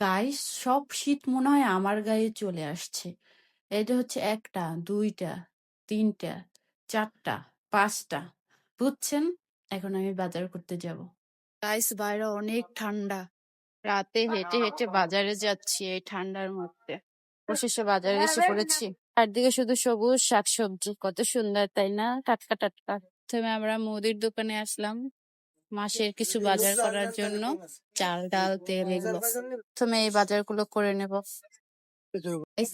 Guys, সব শীত মনে হয় আমার গায়ে চলে আসছে। এটা হচ্ছে ১টা, ২টা, ৩টা, ৪টা, ৫টা। বুঝছেন? এখন আমি বাজার করতে যাব। গাইস, বাইরে অনেক ঠান্ডা। রাতে হেঁটে, হেঁটে বাজারে যাচ্ছি এই ঠান্ডার মধ্যে। অবশেষে বাজারে এসে পড়েছি। চারদিকে শুধু সবুজ শাকসবজি। কত সুন্দর, তাই না? টাটকা, টাটকা। প্রথমে আমরা মুদির দোকানে আসলাম মাসের কিছু বাজার করার জন্য। চাল, ডাল, তেল এগুলো। প্রথমে এই বাজারগুলো করে নেব।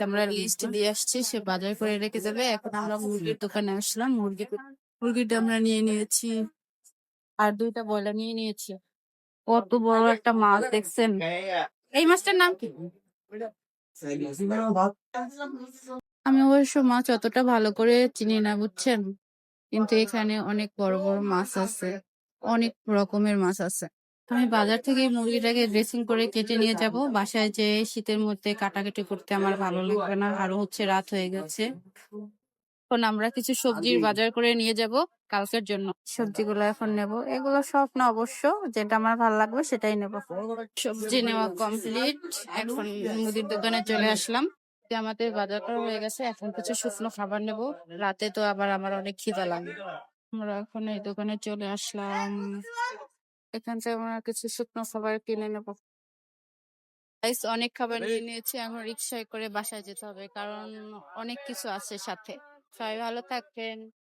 আমরা লিস্ট দিয়ে আসছি, সে বাজার করে রেখে যাবে। এখন আমরা মুরগির দোকানে আসলাম। মুরগিটা আমরা নিয়ে নিয়েছি। আর ২টা ব্রয়লার নিয়ে নিয়েছি। কত বড় একটা মাছ দেখছেন? এই মাছটার নাম কি? আমি অবশ্য মাছ অতটা ভালো করে চিনি না, বুঝছেন? কিন্তু এখানে অনেক বড় বড় মাছ আছে। অনেক রকমের মাছ আছে। আমি বাজার থেকে এই মুরগিটাকে ড্রেসিং করে কেটে নিয়ে যাব। বাসায় যেয়ে শীতের মধ্যে কাটাকাটি করতে আমার ভালো লাগবে না। আরো হচ্ছে রাত হয়ে গেছে। এখন আমরা কিছু সবজির বাজার করে নিয়ে যাব কালকের জন্য। সবজিগুলো এখন নেব। এগুলো সব না অবশ্য, যেটা আমার ভালো লাগবে সেটাই নেব। সবজি নেওয়া কমপ্লিট। এখন মুদির দোকানে চলে আসলাম। যে আমাদের বাজার করা হয়ে গেছে। এখন কিছু শুকনো খাবার নেব। রাতে তো আবার আমার অনেক খিদা লাগে। আমরা এখন এই দোকানে চলে আসলাম। এখান থেকে আমরা কিছু শুকনো খাবার কিনে নেব। গাইস, অনেক খাবার নিয়ে নিয়েছি। এখন রিক্সায় করে বাসায় যেতে হবে, কারণ অনেক কিছু আছে সাথে। সবাই ভালো থাকবেন।